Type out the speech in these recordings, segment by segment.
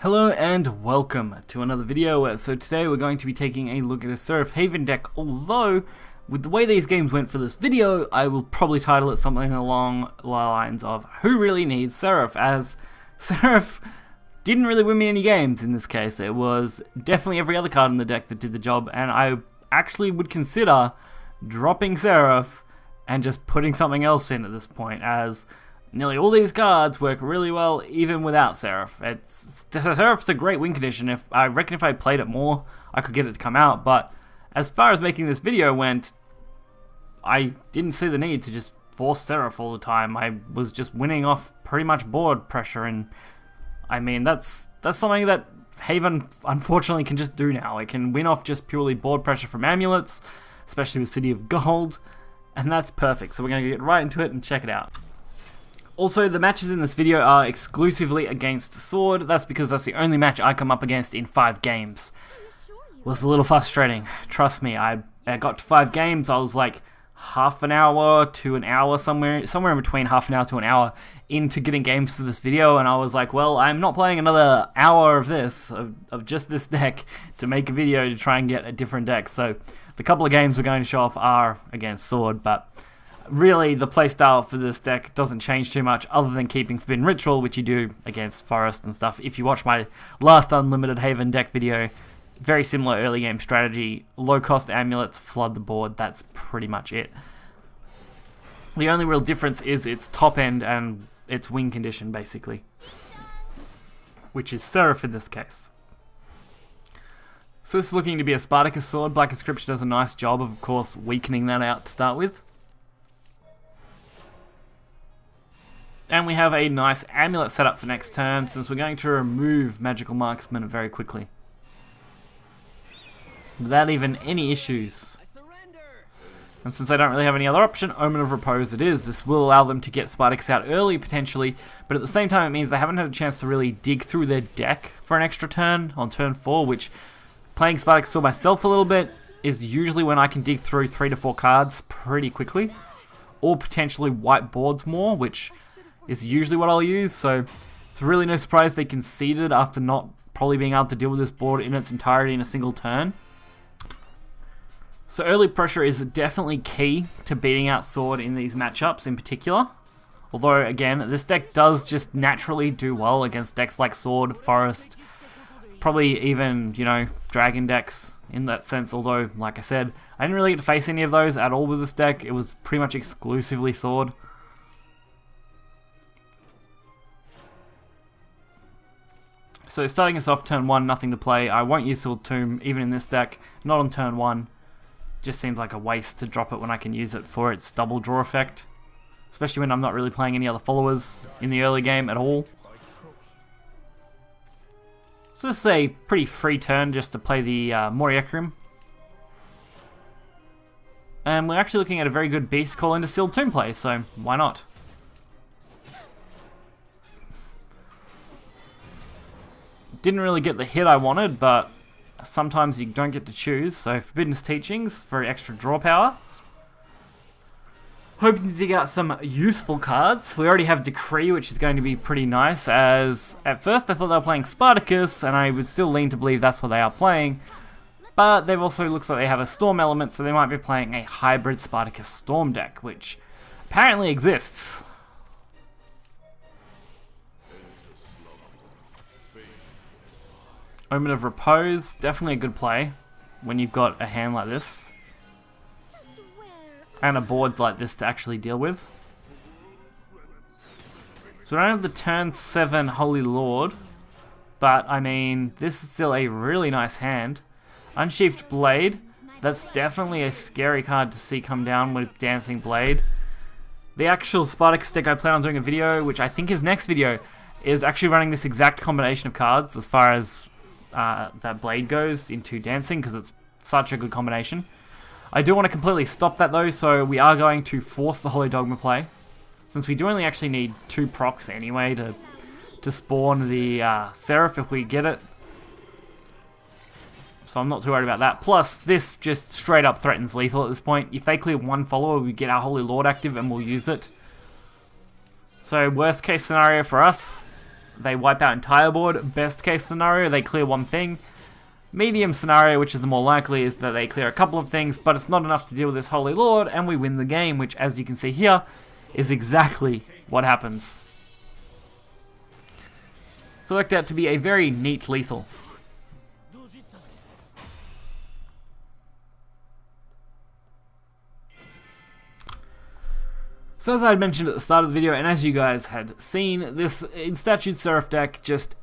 Hello and welcome to another video. So today we're going to be taking a look at a Seraph Haven deck, although with the way these games went for this video, I will probably title it something along the lines of Who Really Needs Seraph, as Seraph didn't really win me any games in this case. It was definitely every other card in the deck that did the job, and I actually would consider dropping Seraph and just putting something else in at this point, as nearly all these cards work really well even without Seraph. Seraph's a great win condition. I reckon if I played it more, I could get it to come out, but as far as making this video went, I didn't see the need to just force Seraph all the time. I was just winning off pretty much board pressure, and I mean, that's something that Haven unfortunately can just do now. It can win off just purely board pressure from amulets, especially with City of Gold, and that's perfect. So we're going to get right into it and check it out. Also, the matches in this video are exclusively against Sword. That's because that's the only match I come up against in 5 games. It was a little frustrating. Trust me, I got to 5 games. I was like half an hour to an hour, somewhere in between half an hour to an hour into getting games for this video, and I was like, well, I'm not playing another hour of this, of just this deck, to make a video to try and get a different deck. So the couple of games we're going to show off are against Sword, but really, the playstyle for this deck doesn't change too much, other than keeping Forbidden Ritual, which you do against Forest and stuff. If you watch my last Unlimited Haven deck video, very similar early game strategy. Low cost amulets, flood the board, that's pretty much it. The only real difference is its top end and its win condition, basically, which is Seraph in this case. So this is looking to be a Spartacus sword. Black Inscription does a nice job of course, weakening that out to start with. And we have a nice amulet set up for next turn, since we're going to remove Magical Marksman very quickly, without even any issues. And since I don't really have any other option, Omen of Repose it is. This will allow them to get Spartacus out early, potentially, but at the same time it means they haven't had a chance to really dig through their deck for an extra turn on turn 4, which, playing Spartacus Sword myself a little bit, is usually when I can dig through 3 to 4 cards pretty quickly, or potentially wipe boards more, which is usually what I'll use. So it's really no surprise they conceded after not probably being able to deal with this board in its entirety in a single turn. So early pressure is definitely key to beating out Sword in these matchups in particular. Although again, this deck does just naturally do well against decks like Sword, Forest, probably even, you know, Dragon decks in that sense. Although, like I said, I didn't really get to face any of those at all with this deck. It was pretty much exclusively Sword. So starting us off turn 1, nothing to play. I won't use Sword Tomb even in this deck, not on turn 1. Just seems like a waste to drop it when I can use it for its double draw effect, especially when I'm not really playing any other followers in the early game at all. So this is a pretty free turn just to play the Moriekrim. And we're actually looking at a very good Beast Call into Sealed Tomb play, so why not? Didn't really get the hit I wanted, but sometimes you don't get to choose. So Forbidden's Teachings for extra draw power. Hoping to dig out some useful cards. We already have Decree, which is going to be pretty nice, as at first I thought they were playing Spartacus, and I would still lean to believe that's what they are playing. But they've also looks like they have a Storm element, so they might be playing a hybrid Spartacus Storm deck, which apparently exists. Omen of Repose, definitely a good play when you've got a hand like this and a board like this to actually deal with. So we don't have the turn 7 Holy Lord, but I mean, this is still a really nice hand. Unsheathed Blade, that's definitely a scary card to see come down with Dancing Blade. The actual Spartacus deck I plan on doing a video, which I think is next video, is actually running this exact combination of cards as far as that Blade goes into Dancing, because it's such a good combination. I do want to completely stop that though, so we are going to force the Holy Dogma play, since we do only actually need 2 procs anyway to spawn the Seraph if we get it. So I'm not too worried about that. Plus, this just straight up threatens lethal at this point. If they clear 1 follower, we get our Holy Lord active and we'll use it. So worst case scenario for us, they wipe out entire board. Best case scenario, they clear one thing. Medium scenario, which is the more likely, is that they clear a couple of things, but it's not enough to deal with this Holy Lord, and we win the game, which, as you can see here, is exactly what happens. So it worked out to be a very neat lethal. So as I had mentioned at the start of the video, and as you guys had seen, this Statute Seraph deck just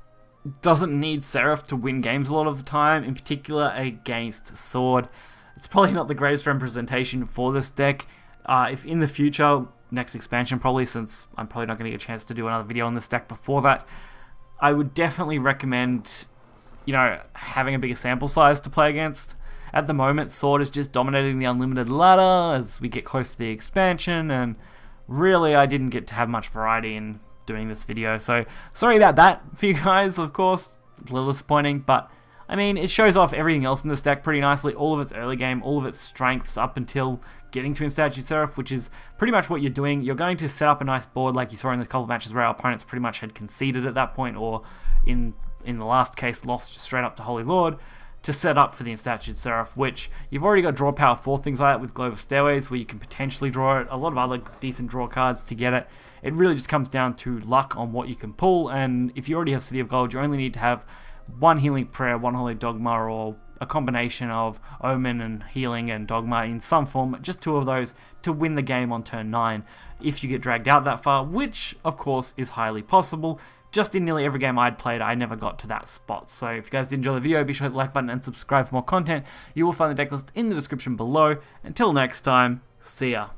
doesn't need Seraph to win games a lot of the time, in particular against Sword. It's probably not the greatest representation for this deck. If in the future, next expansion probably, since I'm probably not going to get a chance to do another video on this deck before that, I would definitely recommend, having a bigger sample size to play against. At the moment, Sword is just dominating the unlimited ladder as we get close to the expansion, and really I didn't get to have much variety in doing this video, so sorry about that for you guys, of course. It's a little disappointing, but I mean, it shows off everything else in this deck pretty nicely, all of its early game, all of its strengths up until getting to Statute Seraph, which is pretty much what you're doing. You're going to set up a nice board like you saw in the couple of matches where our opponents pretty much had conceded at that point, or in the last case lost straight up to Holy Lord, to set up for the Statute Seraph, which you've already got draw power for things like that with Globe of Stairways, where you can potentially draw it, a lot of other decent draw cards to get it. It really just comes down to luck on what you can pull, and if you already have City of Gold, you only need to have one Healing Prayer, one Holy Dogma, or a combination of Omen and Healing and Dogma in some form, just two of those, to win the game on turn 9, if you get dragged out that far, which of course is highly possible. Just in nearly every game I'd played, I never got to that spot. So if you guys did enjoy the video, be sure to hit the like button and subscribe for more content. You will find the deck list in the description below. Until next time, see ya.